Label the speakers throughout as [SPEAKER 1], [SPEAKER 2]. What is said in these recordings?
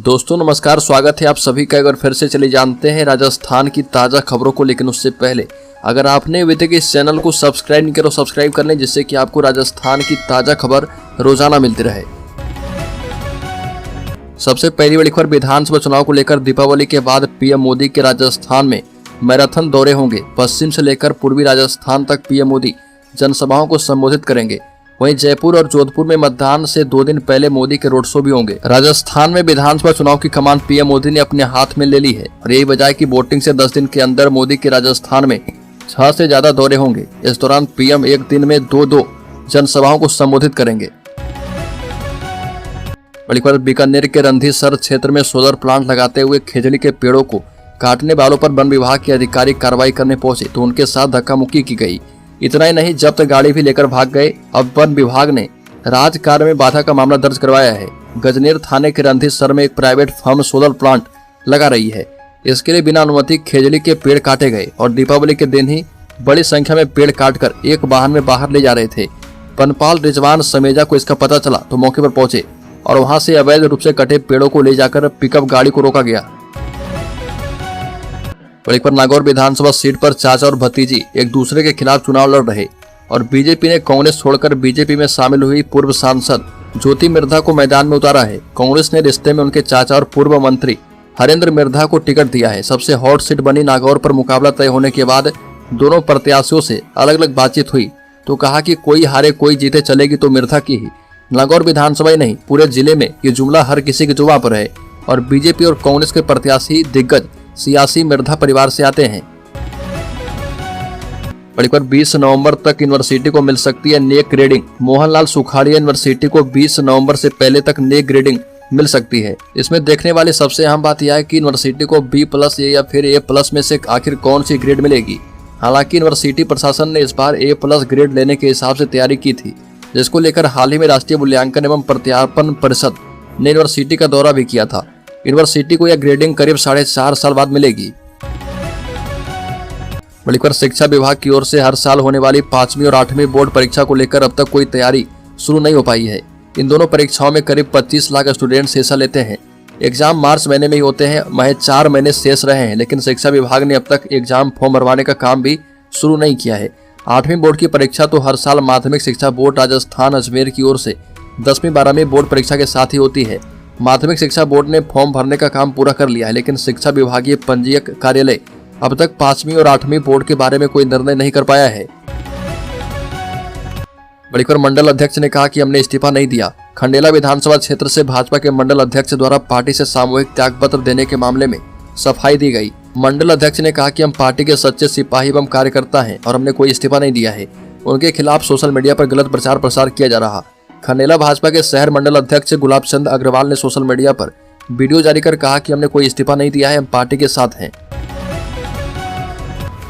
[SPEAKER 1] दोस्तों नमस्कार, स्वागत है आप सभी का। एक बार फिर से चलिए जानते हैं राजस्थान की ताज़ा खबरों को। लेकिन उससे पहले अगर आपने अभी तक इस चैनल को सब्सक्राइब नहीं किया तो सब्सक्राइब कर लें, जिससे कि आपको राजस्थान की ताज़ा खबर रोजाना मिलती रहे। सबसे पहली बड़ी खबर, विधानसभा चुनाव को लेकर दीपावली के बाद पीएम मोदी के राजस्थान में मैराथन दौरे होंगे। पश्चिम से लेकर पूर्वी राजस्थान तक पीएम मोदी जनसभाओं को संबोधित करेंगे। वहीं जयपुर और जोधपुर में मतदान से 2 दिन पहले मोदी के रोड शो भी होंगे। राजस्थान में विधानसभा चुनाव की कमान पीएम मोदी ने अपने हाथ में ले ली है और यही वजह है कि वोटिंग से 10 दिन के अंदर मोदी के राजस्थान में 6 से ज्यादा दौरे होंगे। इस दौरान पीएम एक दिन में 2 जनसभाओं को संबोधित करेंगे। बड़ी खबर, बीकानेर के रंधीसर क्षेत्र में सोलर प्लांट लगाते हुए खेजड़ी के पेड़ों को काटने वालों पर वन विभाग के अधिकारी कार्रवाई करने पहुंचे तो उनके साथ धक्का मुक्की की गई। इतना ही नहीं, जब्त गाड़ी भी लेकर भाग गए। अब वन विभाग ने राजकार्य में बाधा का मामला दर्ज करवाया है। गजनेर थाने के रंधीसर में एक प्राइवेट फर्म सोलर प्लांट लगा रही है। इसके लिए बिना अनुमति खेजड़ी के पेड़ काटे गए और दीपावली के दिन ही बड़ी संख्या में पेड़ काटकर एक वाहन में बाहर ले जा रहे थे। वनपाल रिजवान समेजा को इसका पता चला तो मौके पर पहुंचे और वहां से अवैध रूप से कटे पेड़ों को ले जाकर पिकअप गाड़ी को रोका गया। बड़ी पर नागौर विधानसभा सीट पर चाचा और भतीजी एक दूसरे के खिलाफ चुनाव लड़ रहे और बीजेपी ने कांग्रेस छोड़कर बीजेपी में शामिल हुई पूर्व सांसद ज्योति मिर्धा को मैदान में उतारा है। कांग्रेस ने रिश्ते में उनके चाचा और पूर्व मंत्री हरेंद्र मिर्धा को टिकट दिया है। सबसे हॉट सीट बनी नागौर पर मुकाबला तय होने के बाद दोनों प्रत्याशियों से अलग अलग बातचीत हुई तो कहा कि कोई हारे कोई जीते चलेगी तो मिर्धा की ही। नागौर विधानसभा ही नहीं, पूरे जिले में ये जुमला हर किसी की जुबान पर है और बीजेपी और कांग्रेस के प्रत्याशी दिग्गज सियासी मिर्धा परिवार से आते हैं। बड़ी पर 20 नवंबर तक यूनिवर्सिटी को मिल सकती है नेक ग्रेडिंग। मोहनलाल सुखाड़िया यूनिवर्सिटी को 20 नवंबर से पहले तक नेक ग्रेडिंग मिल सकती है। इसमें देखने वाली सबसे अहम बात यह है कि यूनिवर्सिटी को B+ या फिर A+ में से आखिर कौन सी ग्रेड मिलेगी। हालांकि यूनिवर्सिटी प्रशासन ने इस बार A+ ग्रेड लेने के हिसाब से तैयारी की थी, जिसको लेकर हाल ही में राष्ट्रीय मूल्यांकन एवं प्रत्यार्पण परिषद ने यूनिवर्सिटी का दौरा भी किया था। यूनिवर्सिटी को यह ग्रेडिंग करीब 4.5 साल बाद मिलेगी। बड़ी खबर, शिक्षा विभाग की ओर से हर साल होने वाली 5वीं और 8वीं बोर्ड परीक्षा को लेकर अब तक कोई तैयारी शुरू नहीं हो पाई है। इन दोनों परीक्षाओं में करीब 25 लाख स्टूडेंट्स हिस्सा लेते हैं। एग्जाम मार्च महीने में ही होते हैं। महज 4 महीने शेष रहे हैं, लेकिन शिक्षा विभाग ने अब तक एग्जाम फॉर्म भरवाने का काम भी शुरू नहीं किया है। 8वीं बोर्ड की परीक्षा तो हर साल माध्यमिक शिक्षा बोर्ड राजस्थान अजमेर की ओर से 10वीं 12वीं बोर्ड परीक्षा के साथ ही होती है। माध्यमिक शिक्षा बोर्ड ने फॉर्म भरने का काम पूरा कर लिया है, लेकिन शिक्षा विभागीय पंजीयक कार्यालय अब तक 5वीं और 8वीं बोर्ड के बारे में कोई निर्णय नहीं कर पाया है। बड़ी खबर, मंडल अध्यक्ष ने कहा कि हमने इस्तीफा नहीं दिया। खंडेला विधानसभा क्षेत्र से भाजपा के मंडल अध्यक्ष द्वारा पार्टी से सामूहिक त्यागपत्र देने के मामले में सफाई दी गई। मंडल अध्यक्ष ने कहा कि हम पार्टी के सच्चे सिपाही एवं कार्यकर्ता हैं और हमने कोई इस्तीफा नहीं दिया है। उनके खिलाफ सोशल मीडिया पर गलत प्रचार प्रसार किया जा रहा। खंडेला भाजपा के शहर मंडल अध्यक्ष गुलाब चंद अग्रवाल ने सोशल मीडिया पर वीडियो जारी कर कहा कि हमने कोई इस्तीफा नहीं दिया है, हम पार्टी के साथ हैं।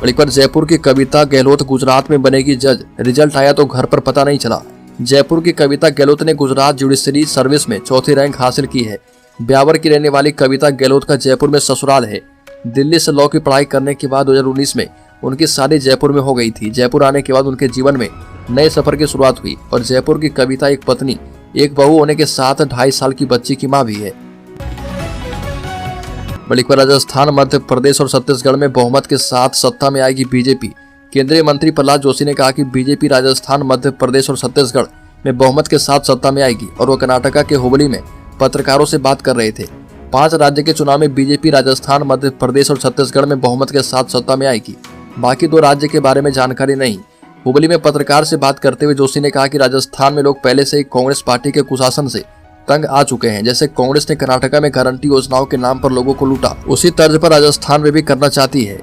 [SPEAKER 1] बड़ी खबर, जयपुर की कविता गहलोत गुजरात में बनेगी जज। रिजल्ट आया तो घर पर पता नहीं चला। जयपुर की कविता गहलोत ने गुजरात जुडिशरी सर्विस में 4थी रैंक हासिल की है। ब्यावर की रहने वाली कविता गहलोत का जयपुर में ससुराल है। दिल्ली से लॉ की पढ़ाई करने के बाद 2019 में उनकी शादी जयपुर में हो गई थी। जयपुर आने के बाद उनके जीवन में नए सफर की शुरुआत हुई और जयपुर की कविता एक पत्नी, एक बहू होने के साथ 2.5 साल की बच्ची की मां भी है। बड़ी खबर, राजस्थान, मध्य प्रदेश और छत्तीसगढ़ में बहुमत के साथ सत्ता में आएगी बीजेपी। केंद्रीय मंत्री प्रहलाद जोशी ने कहा कि बीजेपी राजस्थान, मध्य प्रदेश और छत्तीसगढ़ में बहुमत के साथ सत्ता में आएगी और वो कर्नाटका के हुबली में पत्रकारों से बात कर रहे थे। 5 राज्य के चुनाव में बीजेपी राजस्थान, मध्य प्रदेश और छत्तीसगढ़ में बहुमत के साथ सत्ता में आएगी। बाकी 2 राज्य के बारे में जानकारी नहीं। हुबली में पत्रकार से बात करते हुए जोशी ने कहा कि राजस्थान में लोग पहले से ही कांग्रेस पार्टी के कुशासन से तंग आ चुके हैं। जैसे कांग्रेस ने कर्नाटका में गारंटी योजनाओं के नाम पर लोगों को लूटा, उसी तर्ज पर राजस्थान में भी करना चाहती है।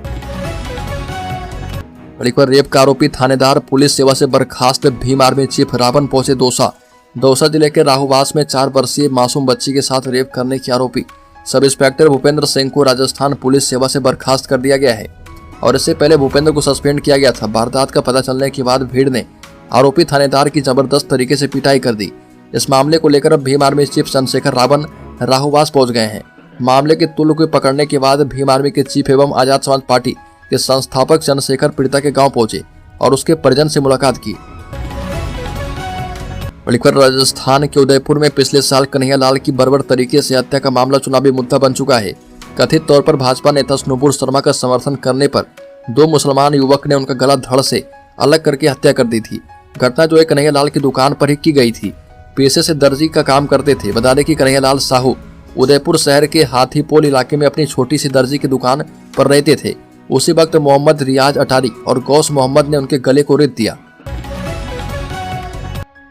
[SPEAKER 1] बड़ी खबर, रेप का आरोपी थानेदार पुलिस सेवा से बर्खास्त। भीम आर्मी चीफ रावण पहुंचे दौसा जिले के राहुवास में 4 वर्षीय मासूम बच्ची के साथ रेप करने के आरोपी सब इंस्पेक्टर भूपेंद्र सिंह को राजस्थान पुलिस सेवा से बर्खास्त कर दिया गया है और इससे पहले भूपेंद्र को सस्पेंड किया गया था। वारदात का पता चलने के बाद भीड़ ने आरोपी थानेदार की जबरदस्त तरीके से पिटाई कर दी। इस मामले को लेकर अब भीम आर्मी चीफ चंद्रशेखर रावण राहुवास पहुंच गए हैं। मामले के तुल को पकड़ने के बाद भीम आर्मी के चीफ एवं आजाद समाज पार्टी के संस्थापक चंद्रशेखर पीड़िता के गांव पहुंचे और उसके परिजन से मुलाकात की। बलिकर राजस्थान के उदयपुर में पिछले साल कन्हैया लाल की बर्बर तरीके से हत्या का मामला चुनावी मुद्दा बन चुका है। कथित तौर पर भाजपा नेता नुपुर शर्मा का समर्थन करने पर 2 मुसलमान युवक ने उनका गला धड़ से अलग करके हत्या कर दी थी। घटना जो है कन्हैया लाल की दुकान पर ही की गई थी। पेशे से दर्जी का काम करते थे। बता दें कि कन्हैया लाल साहू उदयपुर शहर के हाथीपोल इलाके में अपनी छोटी सी दर्जी की दुकान पर रहते थे। उसी वक्त मोहम्मद रियाज अटारी और गौस मोहम्मद ने उनके गले को रेत दिया।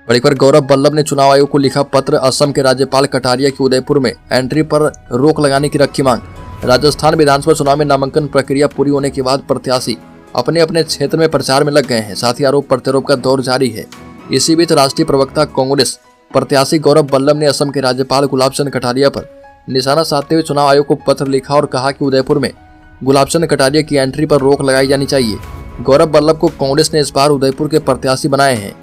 [SPEAKER 1] बड़ीपर गौरव वल्लभ ने चुनाव आयोग को लिखा पत्र। असम के राज्यपाल कटारिया की उदयपुर में एंट्री पर रोक लगाने की रखी मांग। राजस्थान विधानसभा चुनाव में नामांकन प्रक्रिया पूरी होने के बाद प्रत्याशी अपने अपने क्षेत्र में प्रचार में लग गए हैं। साथ ही आरोप प्रत्यारोप का दौर जारी है। इसी बीच राष्ट्रीय प्रवक्ता कांग्रेस प्रत्याशी गौरव वल्लभ ने असम के राज्यपाल गुलाब चंद कटारिया पर निशाना साधते हुए चुनाव आयोग को पत्र लिखा और कहा कि उदयपुर में गुलाब चंद कटारिया की एंट्री पर रोक लगाई जानी चाहिए। गौरव वल्लभ को कांग्रेस ने इस बार उदयपुर के प्रत्याशी बनाए हैं।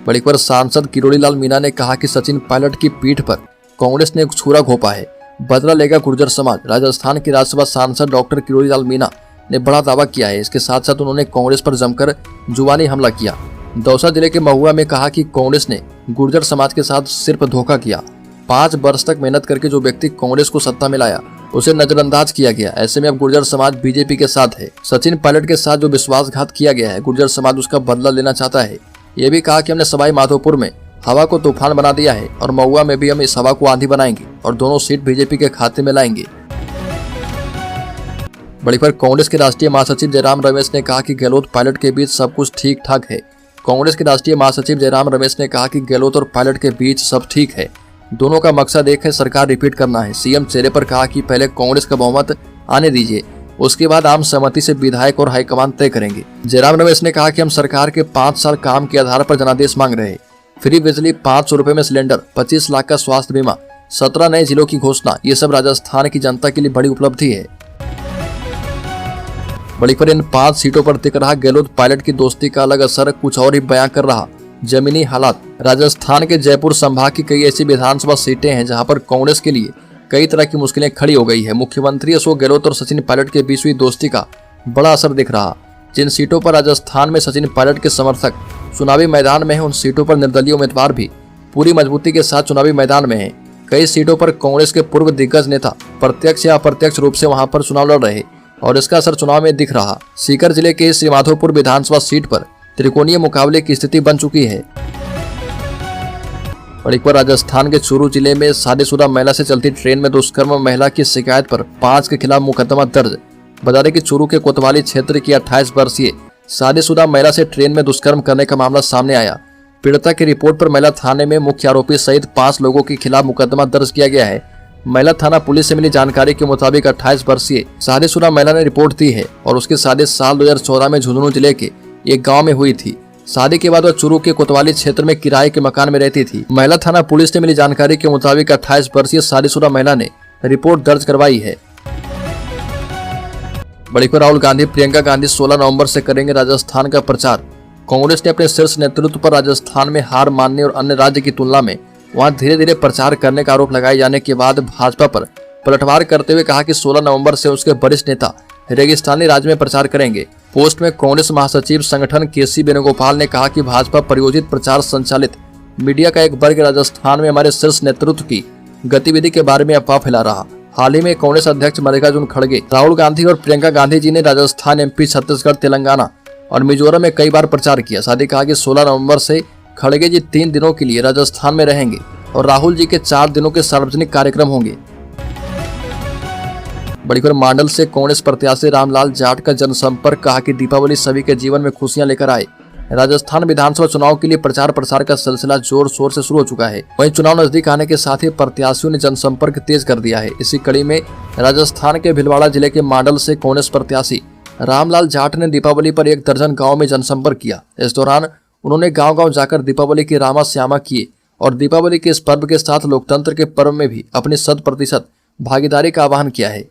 [SPEAKER 1] बड़ीपर सांसद किरोड़ी लाल मीणा ने कहा कि सचिन पायलट की पीठ पर कांग्रेस ने छुरा घोंपा है, बदला लेगा गुर्जर समाज। राजस्थान की राज्यसभा सांसद डॉक्टर किरोड़ी लाल मीणा ने बड़ा दावा किया है। इसके साथ साथ उन्होंने कांग्रेस पर जमकर जुबानी हमला किया। दौसा जिले के महुआ में कहा कि कांग्रेस ने गुर्जर समाज के साथ सिर्फ धोखा किया। 5 वर्ष तक मेहनत करके जो व्यक्ति कांग्रेस को सत्ता में लाया उसे नजरअंदाज किया गया। ऐसे में अब गुर्जर समाज बीजेपी के साथ है। सचिन पायलट के साथ जो विश्वासघात किया गया है, गुर्जर समाज उसका बदला लेना चाहता है। ये भी कहा कि हमने सवाई माधोपुर में हवा को तूफान बना दिया है और महुआ में भी हम इस हवा को आंधी बनाएंगे और दोनों सीट बीजेपी के खाते में लाएंगे। बड़ीपर कांग्रेस के राष्ट्रीय महासचिव जयराम रमेश ने कहा कि गहलोत पायलट के बीच सब कुछ ठीक ठाक है। कांग्रेस के राष्ट्रीय महासचिव जयराम रमेश ने कहा कि गहलोत और पायलट के बीच सब ठीक है। दोनों का मकसद एक है, सरकार रिपीट करना है। सीएम चेहरे पर कहा कि पहले कांग्रेस का बहुमत आने दीजिए, उसके बाद आम सहमति से विधायक और हाईकमान तय करेंगे। जयराम रमेश ने कहा कि हम सरकार के 5 साल काम के आधार पर जनादेश मांग रहे हैं। फ्री बिजली, 500 रुपए में सिलेंडर, 25 लाख का स्वास्थ्य बीमा, 17 नए जिलों की घोषणा, ये सब राजस्थान की जनता के लिए बड़ी उपलब्धि है। बड़ीपर इन 5 सीटों पर दिख रहा गहलोत पायलट की दोस्ती का अलग असर कुछ और ही बयां कर रहा जमीनी हालात। राजस्थान के जयपुर संभाग की कई ऐसी विधानसभा सीटें हैं जहां पर कांग्रेस के लिए कई तरह की मुश्किलें खड़ी हो गई है। मुख्यमंत्री अशोक गहलोत और सचिन पायलट के बीच हुई दोस्ती का बड़ा असर दिख रहा। जिन सीटों पर राजस्थान में सचिन पायलट के समर्थक चुनावी मैदान में हैं, उन सीटों पर निर्दलीय उम्मीदवार भी पूरी मजबूती के साथ चुनावी मैदान में हैं। कई सीटों पर कांग्रेस के पूर्व दिग्गज नेता प्रत्यक्ष या अप्रत्यक्ष रूप से वहां पर चुनाव लड़ रहे और इसका असर चुनाव में दिख रहा। सीकर जिले के श्री माधोपुर विधानसभा सीट पर त्रिकोणीय मुकाबले की स्थिति बन चुकी है। और एक बार राजस्थान के चूरू जिले में शादीशुदा महिला से चलती ट्रेन में दुष्कर्म महिला की शिकायत पर 5 के खिलाफ मुकदमा दर्ज। बता दें कि चूरू के कोतवाली क्षेत्र की 28 वर्षीय शादीशुदा महिला से ट्रेन में दुष्कर्म करने का मामला सामने आया। पीड़िता की रिपोर्ट पर महिला थाने में मुख्य आरोपी सहित 5 लोगों के खिलाफ मुकदमा दर्ज किया गया है। महिला थाना पुलिस से मिली जानकारी के मुताबिक 28 वर्षीय शादीशुदा महिला ने रिपोर्ट दी है और उसकी शादी साल 2014 में झुंझुनू जिले के एक गाँव में हुई थी। शादी के बाद वह चूरू के कोतवाली क्षेत्र में किराए के मकान में रहती थी। महिला थाना पुलिस ने मिली जानकारी के मुताबिक 28 वर्षीय शादीशुदा महिला ने रिपोर्ट दर्ज करवाई है। बड़ीपर राहुल गांधी प्रियंका गांधी 16 नवंबर से करेंगे राजस्थान का प्रचार। कांग्रेस ने अपने शीर्ष नेतृत्व पर राजस्थान में हार मानने और अन्य राज्य की तुलना में वहां धीरे धीरे प्रचार करने का आरोप लगाए जाने के बाद भाजपा पर पलटवार करते हुए कहा कि 16 नवंबर से उसके वरिष्ठ नेता रेगिस्तानी राज्य में प्रचार करेंगे। पोस्ट में कांग्रेस महासचिव संगठन केसी वेणुगोपाल ने कहा कि भाजपा प्रायोजित प्रचार संचालित मीडिया का एक वर्ग राजस्थान में हमारे शीर्ष नेतृत्व की गतिविधि के बारे में अफवाह फैला रहा। हाल ही में कांग्रेस अध्यक्ष मल्लिकार्जुन खड़गे, राहुल गांधी और प्रियंका गांधी जी ने राजस्थान, एमपी, छत्तीसगढ़, तेलंगाना और मिजोरम में कई बार प्रचार किया। साथ ही कहा कि 16 नवंबर से खड़गे जी 3 दिनों के लिए राजस्थान में रहेंगे और राहुल जी के 4 दिनों के सार्वजनिक कार्यक्रम होंगे। बड़ीपर मांडल से कांग्रेस प्रत्याशी रामलाल जाट का जनसंपर्क, कहा कि दीपावली सभी के जीवन में खुशियां लेकर आए। राजस्थान विधानसभा चुनाव के लिए प्रचार प्रसार का सिलसिला जोर शोर से शुरू हो चुका है। वहीं चुनाव नजदीक आने के साथ ही प्रत्याशियों ने जनसंपर्क तेज कर दिया है। इसी कड़ी में राजस्थान के भीलवाड़ा जिले के मांडल से कांग्रेस प्रत्याशी रामलाल जाट ने दीपावली पर 1 दर्जन गाँव में जनसंपर्क किया। इस दौरान उन्होंने गाँव-गाँव जाकर दीपावली की रामा श्यामा किए और दीपावली के इस पर्व के साथ लोकतंत्र के पर्व में भी अपनी 100% भागीदारी का आह्वान किया है।